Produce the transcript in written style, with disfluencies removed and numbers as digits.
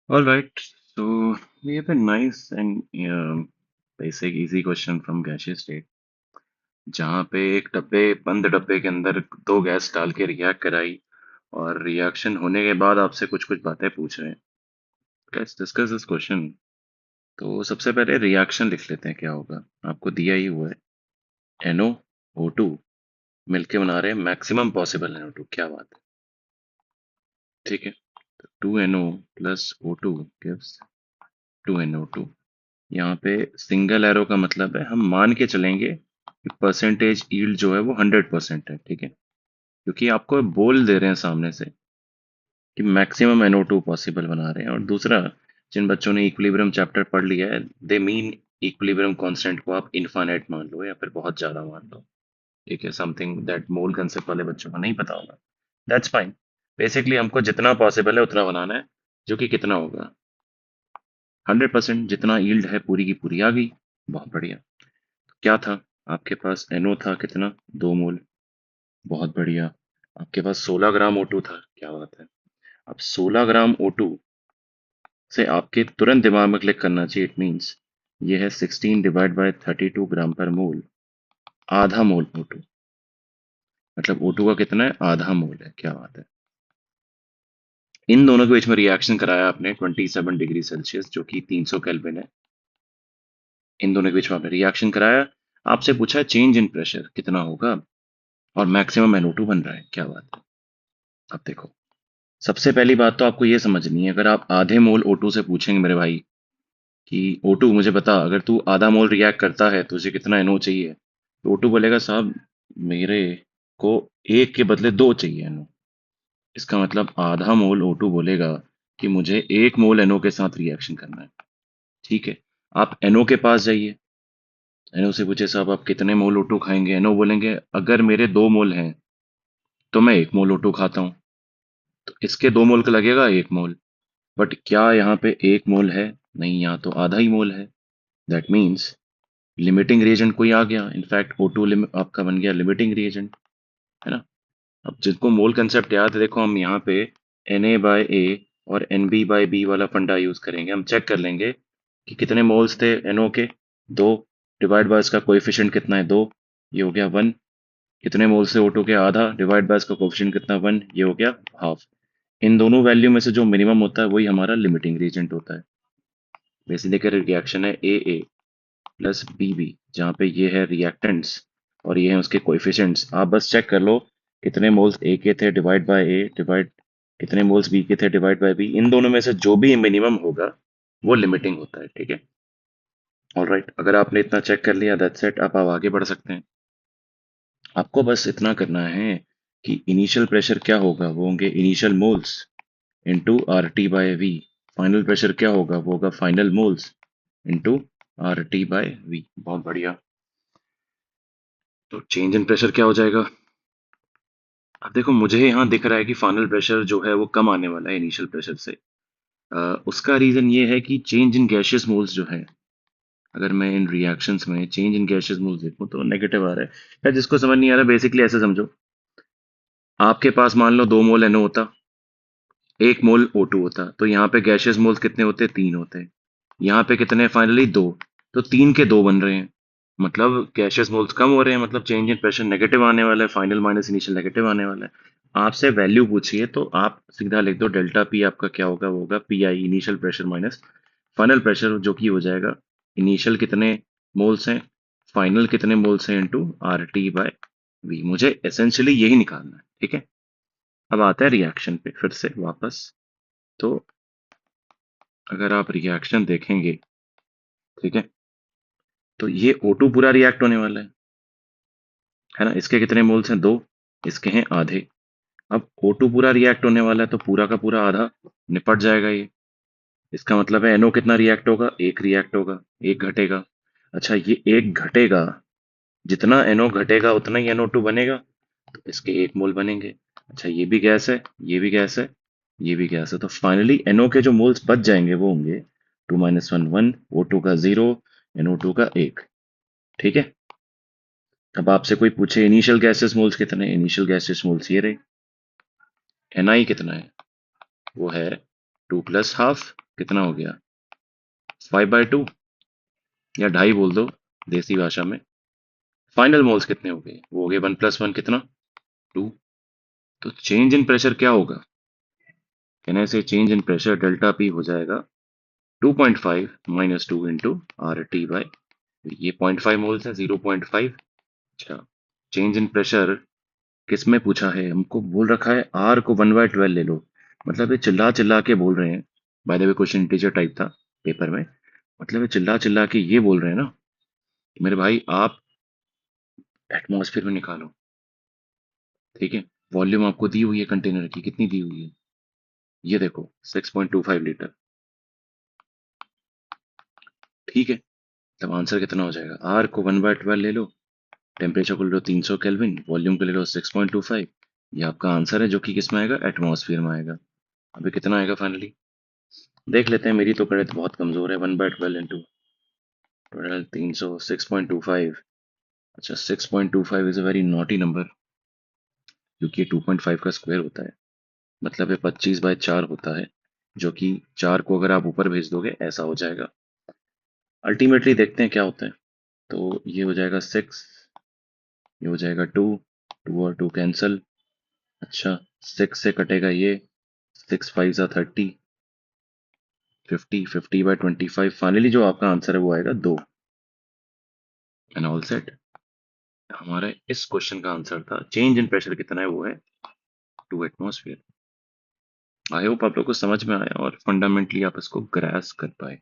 All right, so we have a nice and basic easy question from gaseous state, जहाँ पे एक डब्बे बंद डब्बे के अंदर दो गैस डाल के रिएक्ट कराई और रिएक्शन होने के बाद आपसे कुछ कुछ बातें पूछ रहे हैं। Let's discuss this question. तो सबसे पहले रिएक्शन लिख लेते हैं, क्या होगा आपको दिया ही हुआ है। NO O2 मिलके बना रहे हैं मैक्सिमम पॉसिबल NO2, क्या बात है। ठीक है, तो 2NO plus O2 gives 2NO2। यहाँ पे सिंगल एरो का मतलब है हम मान के चलेंगे कि परसेंटेज यील्ड जो है वो 100% है। ठीक है, क्योंकि आपको बोल दे रहे हैं सामने से कि मैक्सिमम NO2 पॉसिबल बना रहे हैं। और दूसरा, जिन बच्चों ने इक्विलिब्रियम चैप्टर पढ़ लिया है, दे मीन इक्विलिब्रियम कांस्टेंट को आप इनफाइनाइट मान लो या फिर बहुत ज्यादा मान लो। ठीक है, समथिंग दैट मोल कंसेप्ट वाले बच्चों को नहीं पता होगा, दैट्स फाइन। बेसिकली हमको जितना पॉसिबल है उतना बनाना है, जो कि कितना होगा 100%। जितना यील्ड है पूरी की पूरी आ गई, बहुत बढ़िया। क्या था आपके पास, NO था कितना, 2 मोल, बहुत बढ़िया। आपके पास 16 ग्राम O2 था, क्या बात है। अब 16 ग्राम O2 से आपके तुरंत दिमाग में क्लिक करना चाहिए, इट मीन्स ये है 16 डिवाइड बाय 32 ग्राम पर मोल, आधा मोल O2। मतलब O2 का कितना है, आधा मोल है, क्या बात है। इन दोनों के बीच में रिएक्शन कराया आपने 27 डिग्री सेल्सियस, जो कि 300 केल्विन है। इन दोनों के बीच में आपने रिएक्शन कराया, आपसे पूछा चेंज इन प्रेशर कितना होगा, और मैक्सिमम NO2 बन रहा है, क्या बात है। अब देखो, सबसे पहली बात तो आपको ये समझनी है, अगर आप आधे मोल O2 से पूछेंगे मेरे भाई कि O2 मुझे बता, अगर तू आधा मोल रिएक्ट करता है तो तुझे कितना NO चाहिए, तो O2 बोलेगा साहब मेरे को एक के बदले दो चाहिए NO। इसका मतलब आधा मोल O2 बोलेगा कि मुझे 1 मोल NO के साथ रिएक्शन करना है। ठीक है, आप NO के पास जाइए, NO से पूछे साहब आप कितने मोल O2 खाएंगे, NO बोलेंगे अगर मेरे 2 मोल हैं तो मैं 1 मोल O2 खाता हूँ। तो इसके 2 मोल का लगेगा 1 मोल, बट क्या यहाँ पे 1 मोल है, नहीं, यहाँ तो आधा ही मोल है। दैट मीन्स लिमिटिंग रिएजेंट कोई आ गया, इनफैक्ट O2 आपका बन गया लिमिटिंग रिएजेंट, है ना। अब जिनको मोल कंसेप्ट याद है, देखो हम यहाँ पे Na/A और Nb/B वाला फंडा यूज करेंगे। हम चेक कर लेंगे कि कितने मोल्स थे NO के, 2, डिवाइड बाय इसका कोएफिशिएंट कितना है, 2, ये हो गया 1। कितने मोल्स थे O2 के, आधा, डिवाइड बाय इसका कोएफिशिएंट कितना, 1, ये हो गया हाफ। इन दोनों वैल्यू में से जो मिनिमम होता है वही हमारा लिमिटिंग रीजेंट होता है। बेसिकली रिएक्शन है AA प्लस BB, जहाँ पे ये है रिएक्टेंट्स और ये है उसके कोएफिशिएंट्स। आप बस चेक कर लो कितने मोल्स A के थे डिवाइड बाय A, डिवाइड कितने मोल्स B के थे डिवाइड बाय B, इन दोनों में से जो भी मिनिमम होगा वो लिमिटिंग होता है। ठीक है, ऑलराइट, अगर आपने इतना चेक कर लिया, दैट्स इट, आप आगे बढ़ सकते हैं। आपको बस इतना करना है कि इनिशियल प्रेशर क्या होगा, वो होंगे initial moles into RT/V। Final pressure क्या होगा, वो होगा फाइनल मोल्स इंटू RT/V। बहुत बढ़िया। तो चेंज इन प्रेशर क्या हो जाएगा, अब देखो मुझे यहाँ दिख रहा है कि फाइनल प्रेशर जो है वो कम आने वाला है इनिशियल प्रेशर से। उसका रीजन ये है कि चेंज इन गैशियस मोल्स जो है, अगर मैं इन रिएक्शंस में चेंज इन गैशियस मोल्स देखूं तो नेगेटिव आ रहा है। या जिसको समझ नहीं आ रहा, बेसिकली ऐसे समझो, आपके पास मान लो 2 मोल NO होता, 1 मोल O2 होता, तो यहाँ पे गैशियस मोल्स कितने होते, 3 होते। यहाँ पे कितने, फाइनली 2, तो 3 के 2 बन रहे हैं, मतलब गैशियस मोल्स कम हो रहे हैं, मतलब चेंज इन प्रेशर नेगेटिव आने वाला है, फाइनल माइनस इनिशियल नेगेटिव आने वाला है। आपसे वैल्यू पूछिए तो आप सीधा लिख दो डेल्टा P, आपका क्या होगा, वो होगा PI, initial pressure minus final pressure, जो कि हो जाएगा इनिशियल कितने मोल्स हैं, फाइनल कितने मोल्स हैं, इंटू RT/V। मुझे एसेंशियली यही निकालना है। ठीक है, अब आता है रिएक्शन पे फिर से वापस। तो अगर आप रिएक्शन देखेंगे, ठीक है, तो ये O2 पूरा रिएक्ट होने वाला है ना। इसके कितने मोल्स हैं, 2, इसके हैं आधे। अब O2 पूरा रिएक्ट होने वाला है तो पूरा का पूरा आधा निपट जाएगा ये। इसका मतलब है NO कितना रिएक्ट होगा, एक रिएक्ट होगा, एक घटेगा। अच्छा, ये एक घटेगा, जितना NO घटेगा उतना ही NO2 बनेगा, तो इसके 1 मोल बनेंगे। अच्छा, ये भी गैस है, ये भी गैस है, ये भी गैस है, तो फाइनली NO के जो मोल्स बच जाएंगे वो होंगे 2 - 1 1, O2 का 0, NO2 का 1। ठीक है, अब आपसे कोई पूछे इनिशियल गैसेस मोल्स कितने, इनिशियल गैसेस मोल्स ये रहे। Ni कितना है, वो है 2 + ½ कितना हो गया? 5/2 या ढाई बोल दो देसी भाषा में। फाइनल मोल्स कितने हो गए? वो हो गए 1 + 1 कितना? 2। तो चेंज इन प्रेशर क्या होगा? कहने से change in pressure delta P हो जाएगा 2.5 - 2 इंटू आर टी बाई, ये 0.5 मोल्स है, 0.5। अच्छा, चेंज इन प्रेशर किस में पूछा है? हमको बोल रखा है आर को 1/12 ले लो। मतलब ये चिल्ला चिल्ला के बोल रहे हैं। By the way question integer type था पेपर में। मतलब ये चिल्ला चिल्ला के ये बोल रहे हैं ना कि मेरे भाई आप एटमॉस्फेयर में निकालो। ठीक है, वॉल्यूम आपको दी हुई है कंटेनर की, कितनी दी हुई है? ये देखो 6.25 लीटर। ठीक है, तब आंसर कितना हो जाएगा? आर को 1/12 ले लो, टेम्परेचर को ले लो 300 केल्विन, वॉल्यूम को ले लो 6.25। ये आपका आंसर है जो कि किस में आएगा? एटमॉस्फेयर में आएगा। अभी कितना आएगा फाइनली? देख लेते हैं, मेरी तो गणित बहुत कमजोर है। 1/12 इंटू 300, 6.25। अच्छा, 6.25 is a very naughty number, क्योंकि ये 2.5 का स्क्वायर होता है। मतलब ये 25/4 होता है, जो कि 4 को अगर आप ऊपर भेज दोगे ऐसा हो जाएगा। अल्टीमेटली देखते हैं क्या होता है। तो ये हो जाएगा 6, ये हो जाएगा 2, 2 और 2 कैंसल। अच्छा, 6 से कटेगा ये, 6 × 5 = 30, 50 50/25। फाइनली जो आपका आंसर है वो आएगा 2। And all set. हमारा इस क्वेश्चन का आंसर था चेंज इन प्रेशर कितना है, वो है 2 एटमॉस्फेयर। आई होप आप लोग को समझ में आया और फंडामेंटली आप इसको ग्रास कर पाए।